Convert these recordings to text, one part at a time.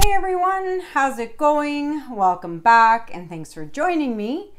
Hey everyone, how's it going? Welcome back and thanks for joining me.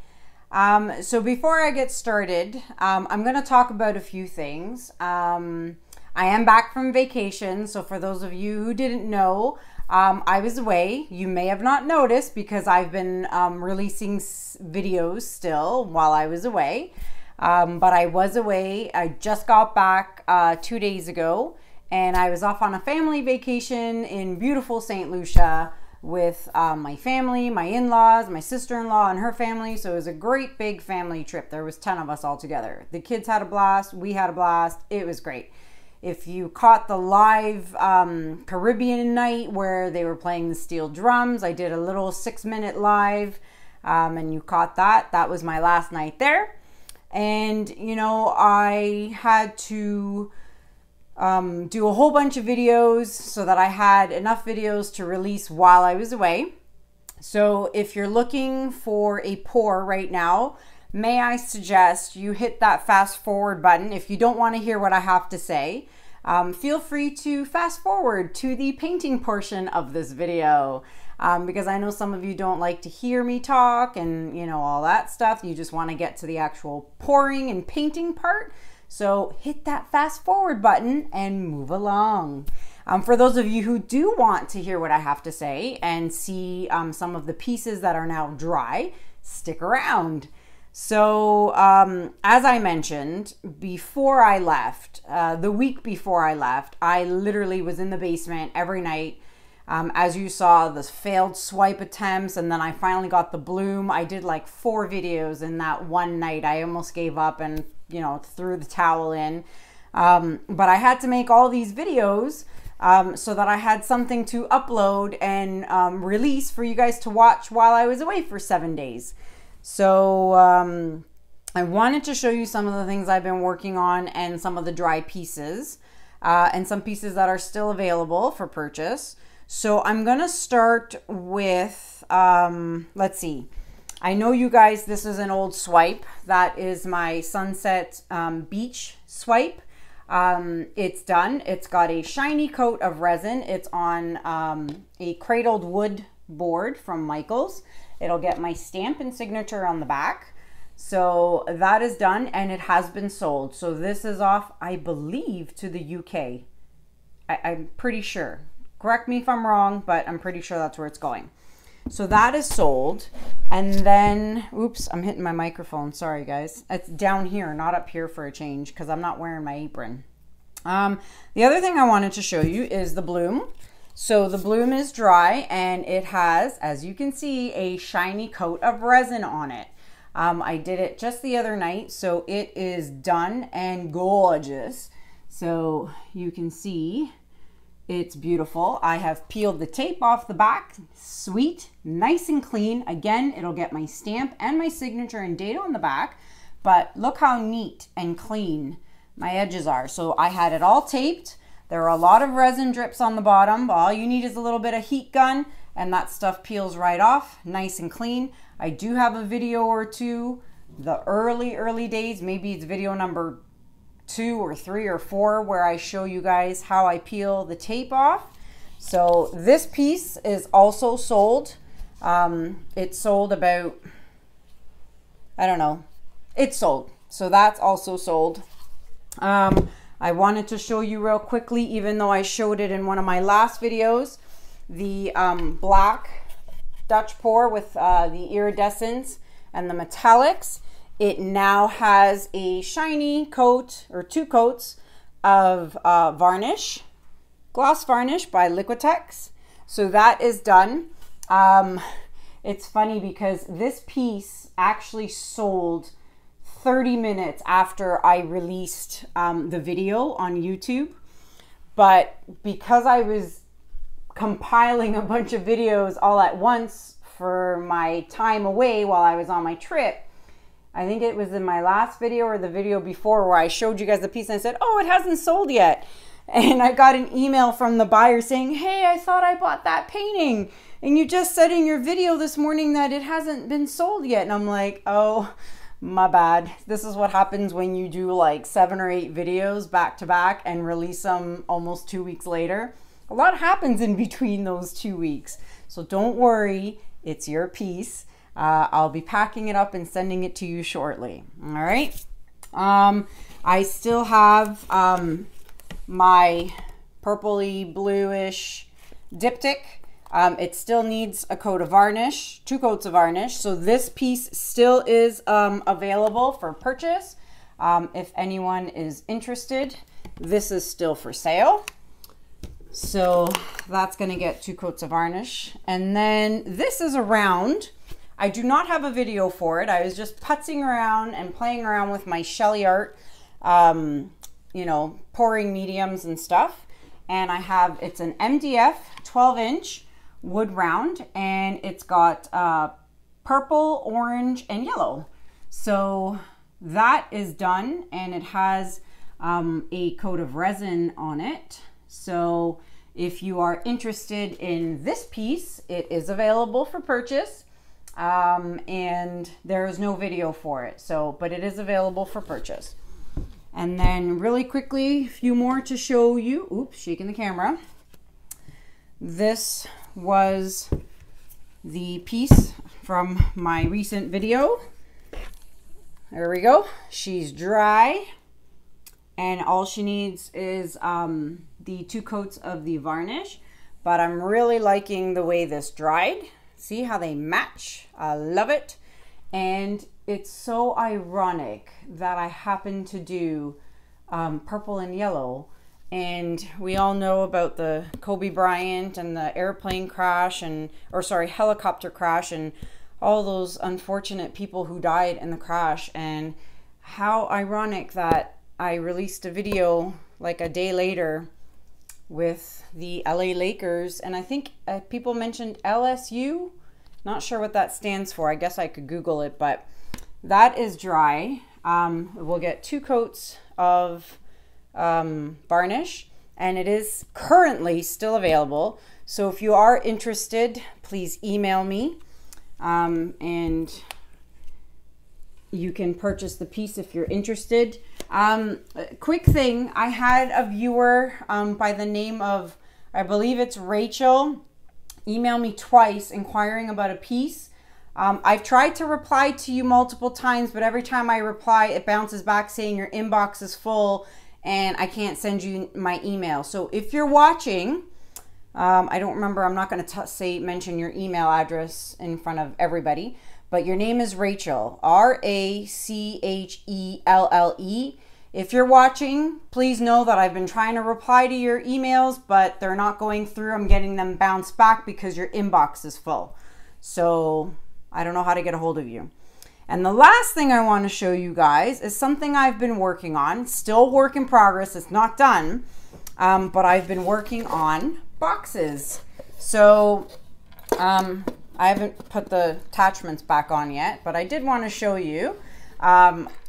So before I get started, I'm going to talk about a few things. I am back from vacation, so for those of you who didn't know, I was away. You may have not noticed because I've been releasing videos still while I was away, but I was away. I just got back 2 days ago. And I was off on a family vacation in beautiful St. Lucia with my family, my in-laws, my sister-in-law and her family. So it was a great big family trip. There was 10 of us all together. The kids had a blast. We had a blast. It was great. If you caught the live Caribbean night where they were playing the steel drums, I did a little 6-minute live and you caught that. That was my last night there. And, you know, I had to do a whole bunch of videos so that I had enough videos to release while I was away. So if you're looking for a pour right now, may I suggest you hit that fast forward button. If you don't want to hear what I have to say, feel free to fast forward to the painting portion of this video. Because I know some of you don't like to hear me talk and, you know, all that stuff. You just want to get to the actual pouring and painting part. So hit that fast forward button and move along. For those of you who do want to hear what I have to say and see some of the pieces that are now dry, stick around. So as I mentioned, before I left, the week before I left, I literally was in the basement every night. As you saw, the failed swipe attempts, and then I finally got the bloom. I did like 4 videos in that one night. I almost gave up and, you know, threw the towel in. But I had to make all these videos so that I had something to upload and release for you guys to watch while I was away for 7 days. So I wanted to show you some of the things I've been working on and some of the dry pieces and some pieces that are still available for purchase. So I'm going to start with, let's see. I know you guys, this is an old swipe. That is my Sunset Beach swipe. It's done. It's got a shiny coat of resin. It's on a cradled wood board from Michael's. It'll get my stamp and signature on the back. So that is done and it has been sold. So this is off, I believe, to the UK. I'm pretty sure. Correct me if I'm wrong, but I'm pretty sure that's where it's going. So that is sold. And then, oops, I'm hitting my microphone. Sorry, guys. It's down here, not up here for a change because I'm not wearing my apron. The other thing I wanted to show you is the bloom. So the bloom is dry and it has, as you can see, a shiny coat of resin on it. I did it just the other night, so it is done and gorgeous. So you can see it's beautiful. I have peeled the tape off the back. Sweet, nice and clean. Again, it'll get my stamp and my signature and date on the back. But look how neat and clean my edges are. So I had it all taped. There are a lot of resin drips on the bottom. But all you need is a little bit of heat gun and that stuff peels right off. Nice and clean. I do have a video or two. The early days, maybe it's video number 2 or 3 or 4 where I show you guys how I peel the tape off. So this piece is also sold. It sold about, I don't know, it's sold. So that's also sold. I wanted to show you real quickly, even though I showed it in one of my last videos, the black Dutch pour with the iridescence and the metallics. It now has a shiny coat or 2 coats of varnish, gloss varnish by Liquitex. So that is done. It's funny because this piece actually sold 30 minutes after I released the video on YouTube. But because I was compiling a bunch of videos all at once for my time away while I was on my trip, I think it was in my last video or the video before where I showed you guys the piece and I said, oh, it hasn't sold yet. And I got an email from the buyer saying, hey, I thought I bought that painting. And you just said in your video this morning that it hasn't been sold yet. And I'm like, oh, my bad. This is what happens when you do like 7 or 8 videos back to back and release them almost 2 weeks later. a lot happens in between those 2 weeks. So don't worry, it's your piece. I'll be packing it up and sending it to you shortly. All right. I still have my purpley bluish diptych. It still needs a coat of varnish, 2 coats of varnish. So this piece still is available for purchase. If anyone is interested, this is still for sale. So that's going to get 2 coats of varnish. And then this is a round. I do not have a video for it. I was just putzing around and playing around with my ColourArte, you know, pouring mediums and stuff. And it's an MDF 12-inch wood round, and it's got purple, orange, and yellow. So that is done, and it has a coat of resin on it. So if you are interested in this piece, it is available for purchase. And there is no video for it, but it is available for purchase. And then really quickly, a few more to show you. Oops, shaking the camera. This was the piece from my recent video. There we go. She's dry, and all she needs is the 2 coats of the varnish, but I'm really liking the way this dried. See how they match? I love it. And it's so ironic that I happen to do purple and yellow. And we all know about the Kobe Bryant and the airplane crash helicopter crash, and all those unfortunate people who died in the crash. And how ironic that I released a video like a day later with the LA Lakers, and I think people mentioned LSU. Not sure what that stands for. I guess I could Google it, but that is dry. We'll get 2 coats of varnish, and it is currently still available. So if you are interested, please email me, and you can purchase the piece if you're interested. Quick thing, I had a viewer by the name of, I believe it's Rachel, email me twice inquiring about a piece. I've tried to reply to you multiple times, but every time I reply, it bounces back saying your inbox is full and I can't send you my email. So if you're watching, I don't remember, I'm not going to mention your email address in front of everybody, but your name is Rachel, R-A-C-H-E-L-L-E. If you're watching, please know that I've been trying to reply to your emails, but they're not going through. I'm getting them bounced back because your inbox is full. So I don't know how to get a hold of you. And the last thing I want to show you guys is something I've been working on. Still work in progress. It's not done, but I've been working on boxes. So I haven't put the attachments back on yet, but I did want to show you.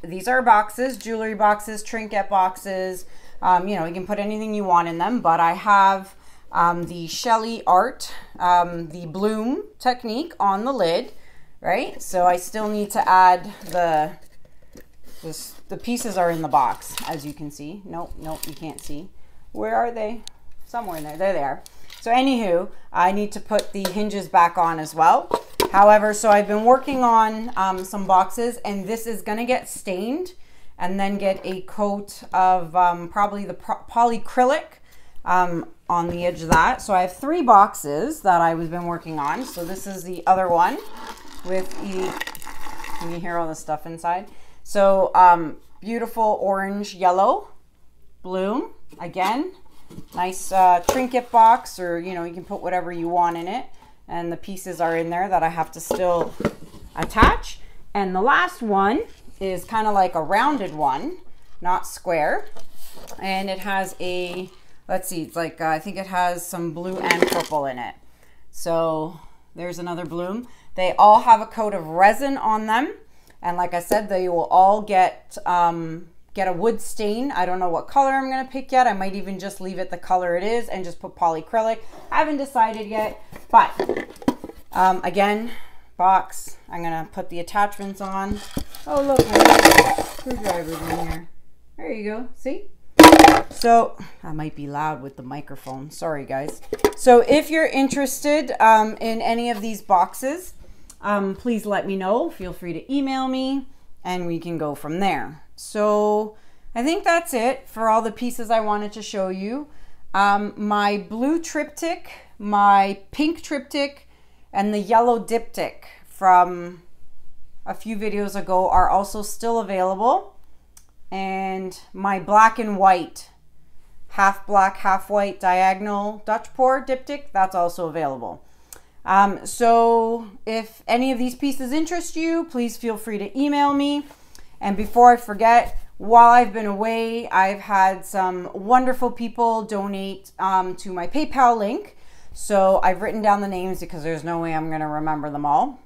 These are boxes, jewelry boxes, trinket boxes. You know, you can put anything you want in them, but I have the ColourArte, the bloom technique on the lid, right? So I still need to add the pieces are in the box, as you can see. Nope, you can't see. Where are they? Somewhere in there. There they are. So anywho, I need to put the hinges back on as well. However, so I've been working on some boxes, and this is going to get stained and then get a coat of probably the polyacrylic on the edge of that. So I have 3 boxes that I've been working on. So this is the other one with can you hear all the stuff inside? So beautiful orange, yellow, bloom. Again, nice trinket box, or you know, you can put whatever you want in it. And the pieces are in there that I have to still attach. And the last one is kind of like a rounded one, not square. And it has a, let's see, it's like, I think it has some blue and purple in it. So there's another bloom. They all have a coat of resin on them. And like I said, they will all get a wood stain. I don't know what color I'm going to pick yet. I might even just leave it the color it is and just put polyacrylic. I haven't decided yet, but again, box. I'm going to put the attachments on. Oh, look, screwdriver's in here. There you go. See? So I might be loud with the microphone. Sorry, guys. So if you're interested in any of these boxes, please let me know. Feel free to email me and we can go from there. So I think that's it for all the pieces I wanted to show you. My blue triptych, my pink triptych, and the yellow diptych from a few videos ago are also still available. And my black and white, half black, half white diagonal Dutch pour diptych, that's also available. So if any of these pieces interest you, please feel free to email me. And before I forget, while I've been away, I've had some wonderful people donate to my PayPal link. So I've written down the names because there's no way I'm going to remember them all.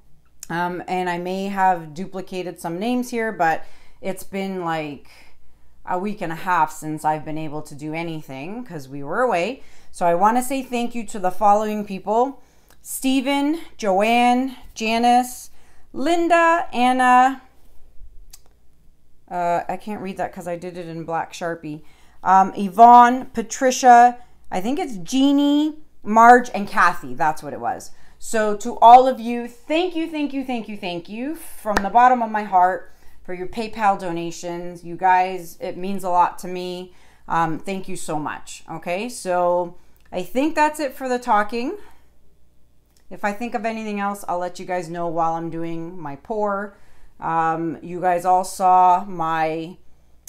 And I may have duplicated some names here, but it's been like a week and a half since I've been able to do anything because we were away. So I want to say thank you to the following people: Stephen, Joanne, Janice, Linda, Anna, I can't read that because I did it in black Sharpie, Yvonne, Patricia, I think it's Jeannie, Marge, and Kathy. That's what it was. So to all of you, thank you, thank you, thank you, thank you from the bottom of my heart for your PayPal donations. You guys, it means a lot to me. Thank you so much. Okay, so I think that's it for the talking. If I think of anything else, I'll let you guys know while I'm doing my pour. You guys all saw my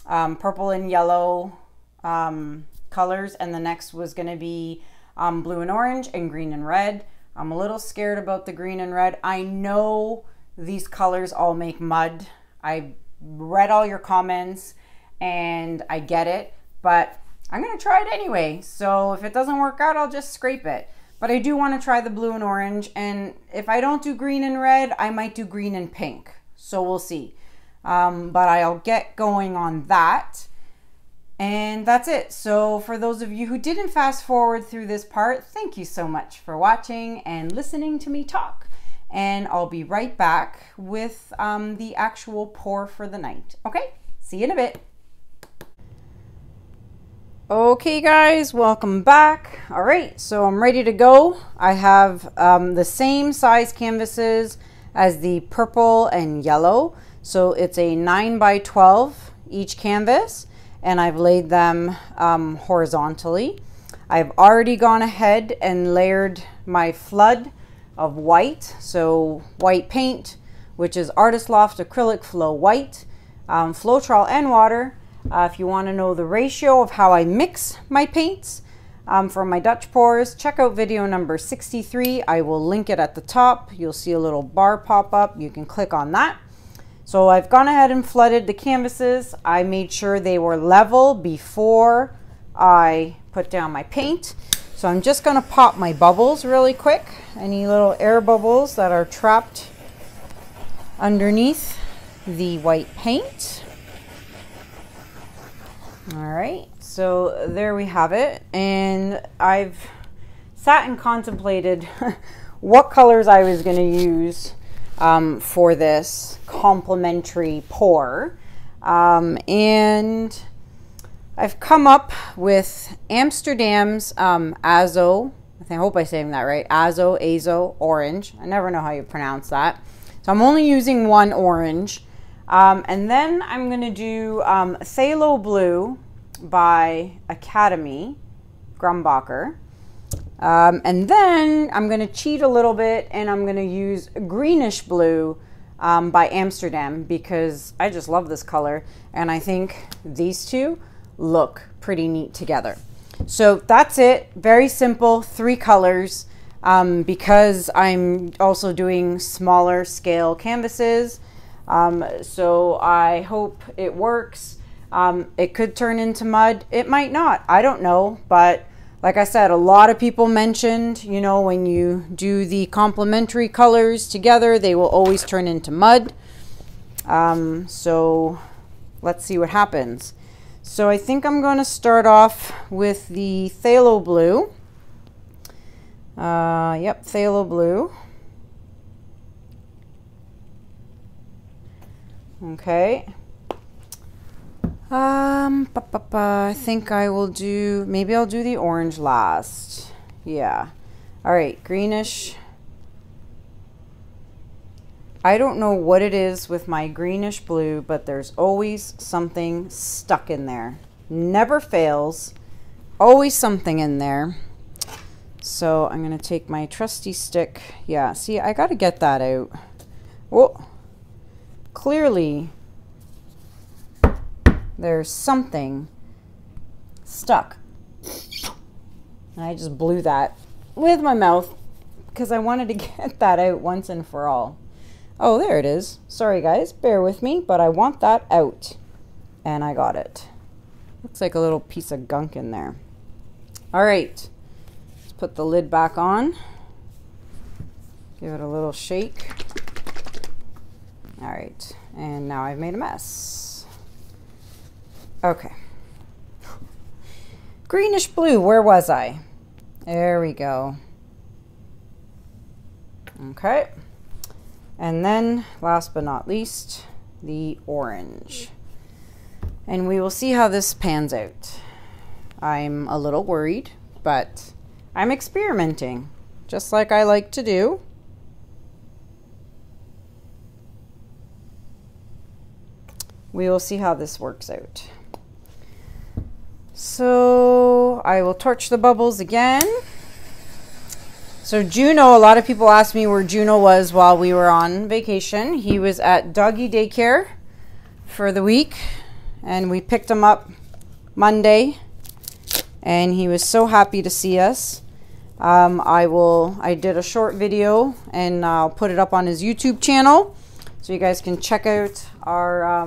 purple and yellow colors, and the next was going to be blue and orange and green and red. I'm a little scared about the green and red. I know these colors all make mud. I read all your comments and I get it, but I'm going to try it anyway. So if it doesn't work out, I'll just scrape it. But I do want to try the blue and orange, and if I don't do green and red, I might do green and pink. So we'll see. But I'll get going on that. And that's it. So for those of you who didn't fast forward through this part, thank you so much for watching and listening to me talk. And I'll be right back with the actual pour for the night. Okay, see you in a bit. Okay guys, welcome back. All right, so I'm ready to go. I have the same size canvases as the purple and yellow. So it's a 9 by 12 each canvas, and I've laid them horizontally. I've already gone ahead and layered my flood of white. So white paint, which is Artist Loft Acrylic Flow White, Floetrol and water. If you want to know the ratio of how I mix my paints for my Dutch pours, check out video number 63. I will link it at the top. You'll see a little bar pop up. You can click on that. So I've gone ahead and flooded the canvases. I made sure they were level before I put down my paint. So I'm just going to pop my bubbles really quick. Any little air bubbles that are trapped underneath the white paint. All right, so there we have it. And I've sat and contemplated what colors I was going to use for this complementary pour. And I've come up with Amsterdam's Azo, I hope I'm saying that right, Azo orange. I never know how you pronounce that. So I'm only using one orange. And then I'm going to do Phthalo Blue by Academy Grumbacher. And then I'm going to cheat a little bit and I'm going to use Greenish Blue by Amsterdam because I just love this color and I think these two look pretty neat together. So that's it. Very simple, 3 colors because I'm also doing smaller scale canvases. So I hope it works. It could turn into mud. It might not. I don't know. But like I said, a lot of people mentioned, you know, when you do the complementary colors together, they will always turn into mud. So let's see what happens. So I think I'm going to start off with the Phthalo Blue. Yep, Phthalo Blue. Okay. I think I will do, maybe I'll do the orange last. Yeah. All right, greenish. I don't know what it is with my greenish blue, but there's always something stuck in there. Never fails. Always something in there. So I'm going to take my trusty stick. Yeah, see, I got to get that out. Whoa. Clearly, there's something stuck. And I just blew that with my mouth because I wanted to get that out once and for all. Oh, there it is. Sorry, guys. Bear with me, but I want that out. And I got it. Looks like a little piece of gunk in there. All right. Let's put the lid back on. Give it a little shake. All right. And now I've made a mess. Okay. Greenish blue. Where was I? There we go. Okay. And then, last but not least, the orange. And we will see how this pans out. I'm a little worried, but I'm experimenting, just like I like to do. We will see how this works out. So, I will torch the bubbles again. So JUNO, a lot of people asked me where JUNO was while we were on vacation. He was at doggy daycare for the week, and we picked him up Monday, and he was so happy to see us. I did a short video, and I'll put it up on his YouTube channel, so you guys can check out our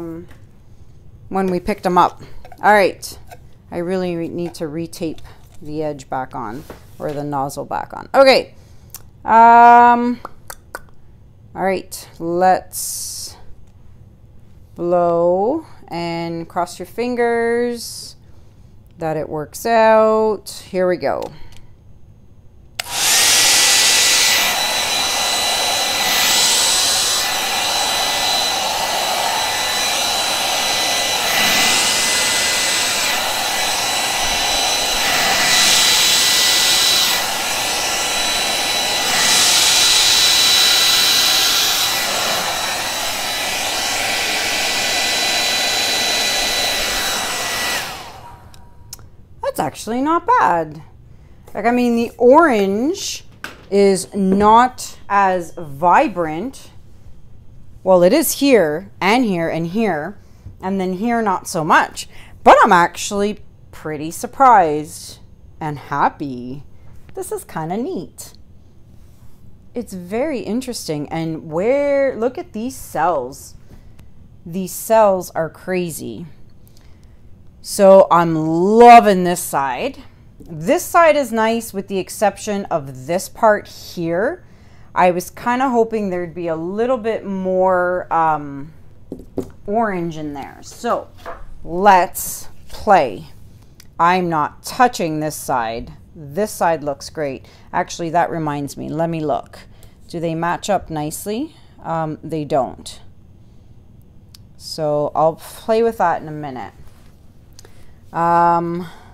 when we picked him up. All right, I really need to retape the edge back on, or the nozzle back on. Okay. All right, let's blow and cross your fingers that it works out. Here we go. Actually not bad. Like, I mean, the orange is not as vibrant. Well, it is here and here and here, and then here not so much. But I'm actually pretty surprised and happy. This is kind of neat. It's very interesting. And look at these cells. These cells are crazy. So I'm loving this side. This side is nice with the exception of this part here. I was kind of hoping there'd be a little bit more orange in there. So let's play. I'm not touching this side. This side looks great. Actually, that reminds me. Let me look. Do they match up nicely? They don't. So I'll play with that in a minute.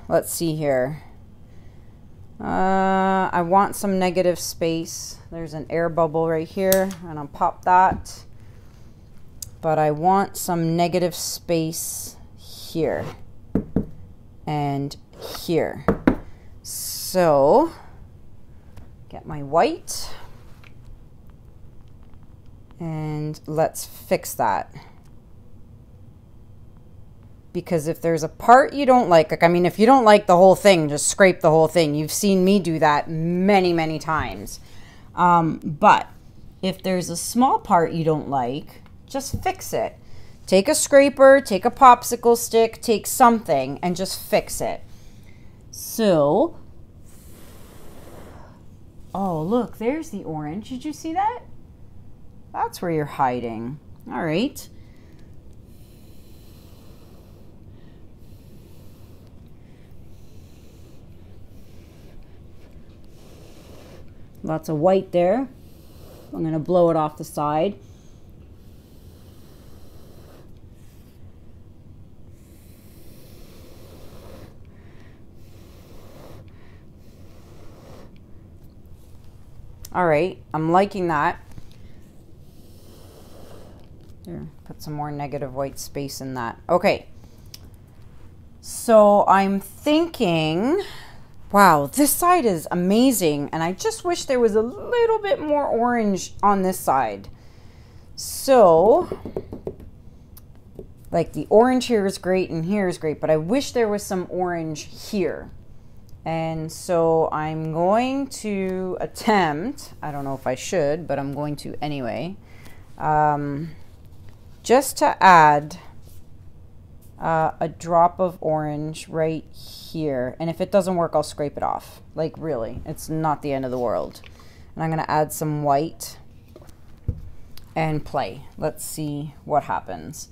Let's see here. I want some negative space. There's an air bubble right here, and I'll pop that. But I want some negative space here and here. So, get my white, and let's fix that. Because if there's a part you don't like, I mean, if you don't like the whole thing, just scrape the whole thing. You've seen me do that many, many times. But if there's a small part you don't like, just fix it. Take a scraper, take a popsicle stick, take something, and just fix it. So, oh, look, there's the orange. Did you see that? That's where you're hiding. All right. Lots of white there. I'm going to blow it off the side. All right, I'm liking that. Here, put some more negative white space in that. Okay, so I'm thinking, wow, this side is amazing, and I just wish there was a little bit more orange on this side. So, like the orange here is great and here is great, but I wish there was some orange here. And so I'm going to attempt, I don't know if I should, but I'm going to anyway, just to add a drop of orange right here. And if it doesn't work, I'll scrape it off. Like really, it's not the end of the world. And I'm gonna add some white and play. Let's see what happens.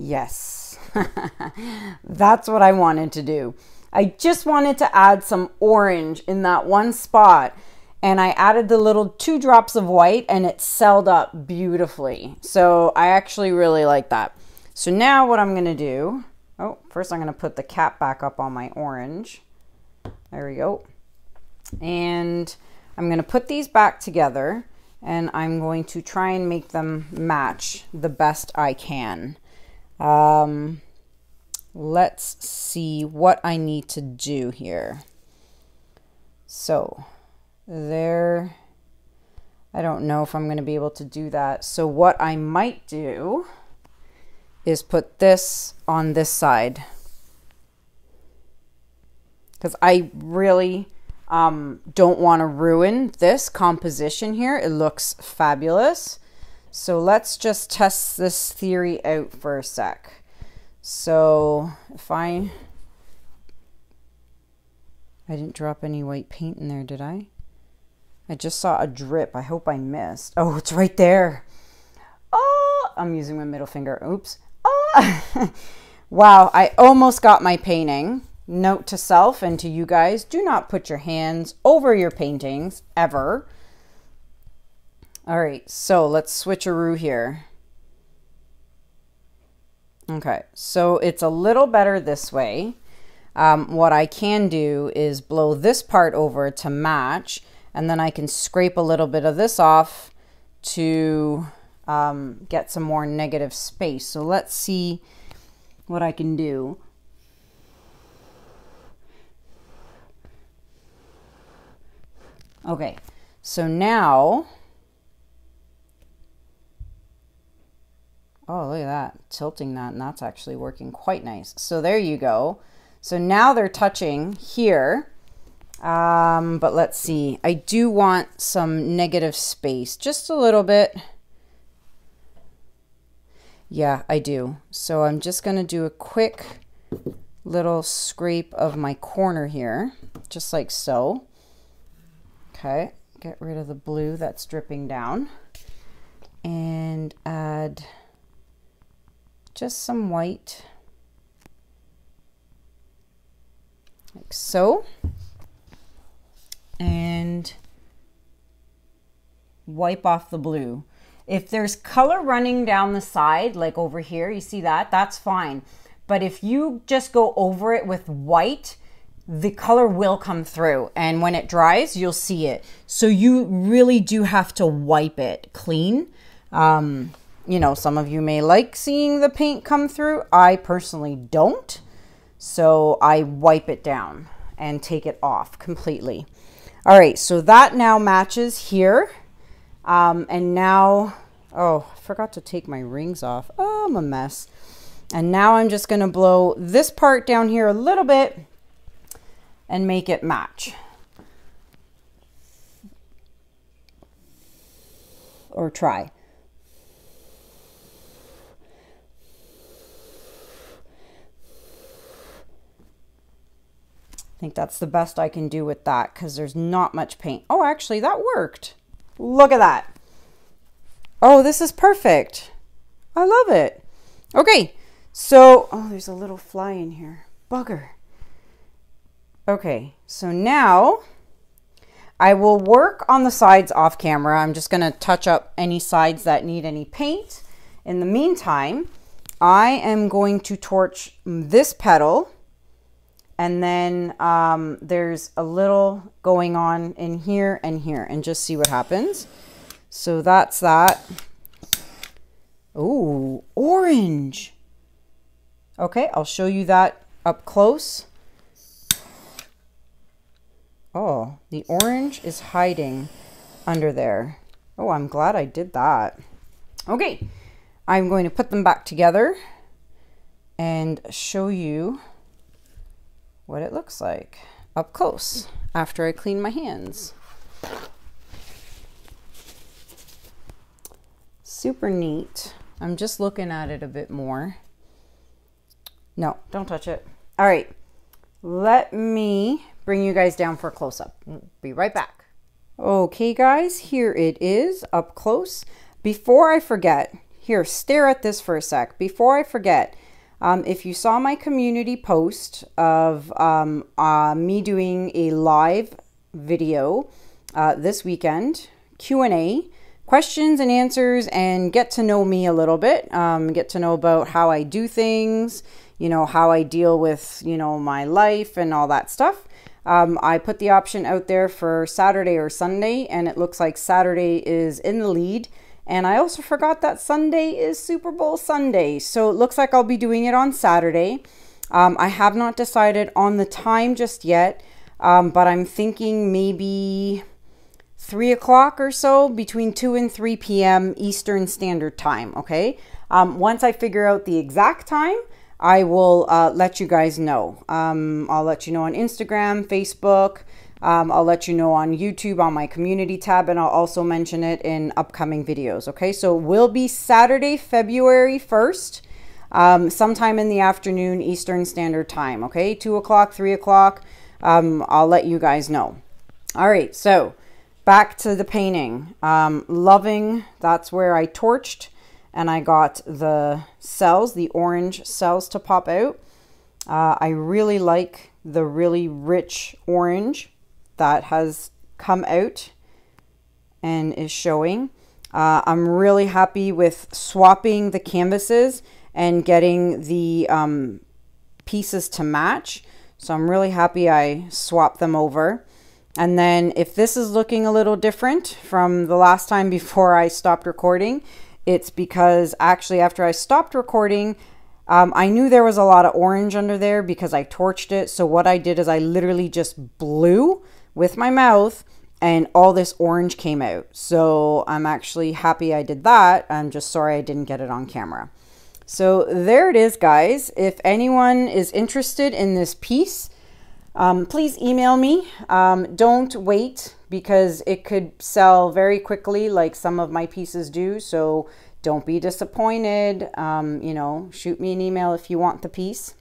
Yes, that's what I wanted to do. I just wanted to add some orange in that one spot, and I added the little 2 drops of white and it celled up beautifully. So I actually really like that. So now what I'm gonna do, oh, first I'm gonna put the cap back up on my orange. There we go. And I'm gonna put these back together and I'm going to try and make them match the best I can. Let's see what I need to do here. So there, I don't know if I'm going to be able to do that. So what I might do is put this on this side, because I really don't want to ruin this composition here. It looks fabulous. So let's just test this theory out for a sec. So if I didn't drop any white paint in there, did I? I just saw a drip. I hope I missed. Oh, it's right there. Oh, I'm using my middle finger. Oops. Oh. Wow, I almost got my painting. Note to self and to you guys, do not put your hands over your paintings ever. All right, so let's switcheroo here. Okay, so it's a little better this way. What I can do is blow this part over to match, and then I can scrape a little bit of this off to get some more negative space. So let's see what I can do. Okay, so now, oh, look at that, tilting that, and that's actually working quite nice. So there you go. So now they're touching here, but let's see. I do want some negative space, just a little bit. Yeah, I do. So I'm just gonna do a quick little scrape of my corner here, just like so. Okay, get rid of the blue that's dripping down and add just some white, like so, and wipe off the blue. If there's color running down the side, like over here, you see that, that's fine. But if you just go over it with white, the color will come through, and when it dries, you'll see it. So you really do have to wipe it clean. You know, some of you may like seeing the paint come through. I personally don't. So I wipe it down and take it off completely. All right, so that now matches here. And now, oh, I forgot to take my rings off. Oh, I'm a mess. And now I'm just gonna blow this part down here a little bit and make it match. Or try. I think that's the best I can do with that because there's not much paint. Oh, actually that worked. Look at that. Oh, this is perfect. I love it. Okay, so, oh, there's a little fly in here. Bugger. Okay, so now I will work on the sides off camera. I'm just gonna touch up any sides that need any paint. In the meantime, I am going to torch this petal, and then there's a little going on in here and here, and just see what happens. So that's that. Oh, orange. Okay, I'll show you that up close. Oh, the orange is hiding under there. Oh, I'm glad I did that. Okay, I'm going to put them back together and show you what it looks like up close after I clean my hands. Super neat. I'm just looking at it a bit more. No, don't touch it. All right, let me bring you guys down for a close-up. Be right back. Okay, guys, here it is up close. Before I forget, here, stare at this for a sec. Before I forget, if you saw my community post of me doing a live video this weekend, Q&A, questions and answers, and get to know me a little bit, get to know about how I do things, you know, how I deal with, you know, my life and all that stuff. I put the option out there for Saturday or Sunday, and it looks like Saturday is in the lead. And I also forgot that Sunday is Super Bowl Sunday. So it looks like I'll be doing it on Saturday. I have not decided on the time just yet, but I'm thinking maybe 3 o'clock or so, between 2 and 3 p.m. Eastern Standard Time, okay? Once I figure out the exact time, I will let you guys know. I'll let you know on Instagram, Facebook. I'll let you know on YouTube on my community tab, and I'll also mention it in upcoming videos. Okay, so it will be Saturday, February 1st, sometime in the afternoon Eastern Standard Time. Okay, 2 o'clock, 3 o'clock. I'll let you guys know. All right, so back to the painting. Loving, that's where I torched and I got the cells, the orange cells to pop out. I really like the really rich orange that has come out and is showing. I'm really happy with swapping the canvases and getting the pieces to match. So I'm really happy I swapped them over. And then if this is looking a little different from the last time before I stopped recording, it's because actually after I stopped recording, I knew there was a lot of orange under there because I torched it. So what I did is I literally just blew with my mouth and all this orange came out. So I'm actually happy I did that. I'm just sorry I didn't get it on camera. So there it is, guys. If anyone is interested in this piece, please email me. Don't wait because it could sell very quickly like some of my pieces do. So don't be disappointed. You know, shoot me an email if you want the piece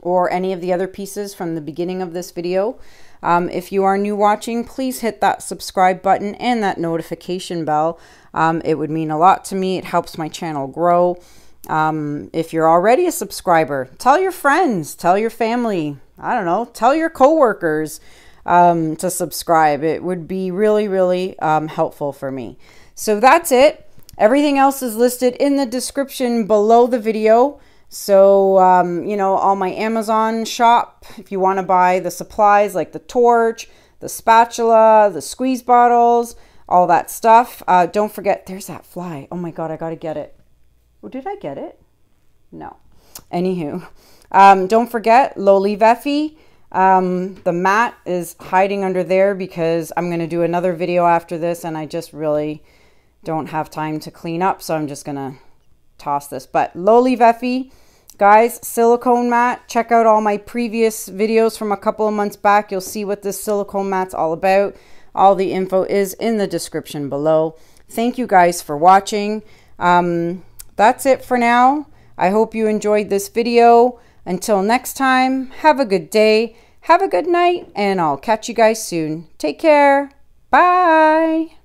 or any of the other pieces from the beginning of this video. If you are new watching, please hit that subscribe button and that notification bell. It would mean a lot to me. It helps my channel grow. If you're already a subscriber, tell your friends, tell your family, I don't know, tell your coworkers to subscribe. It would be really, really helpful for me. So that's it. Everything else is listed in the description below the video. So, you know, all my Amazon shop, if you want to buy the supplies like the torch, the spatula, the squeeze bottles, all that stuff. Don't forget, there's that fly. Oh my God, I got to get it. Oh, did I get it? No. Anywho, don't forget Loli Veffy. The mat is hiding under there because I'm going to do another video after this and I just really don't have time to clean up. So I'm just going to toss this. But Loli Veffy, guys, silicone mat. Check out all my previous videos from a couple of months back. You'll see what this silicone mat's all about. All the info is in the description below. Thank you guys for watching. That's it for now. I hope you enjoyed this video. Until next time, have a good day, have a good night, and I'll catch you guys soon. Take care. Bye.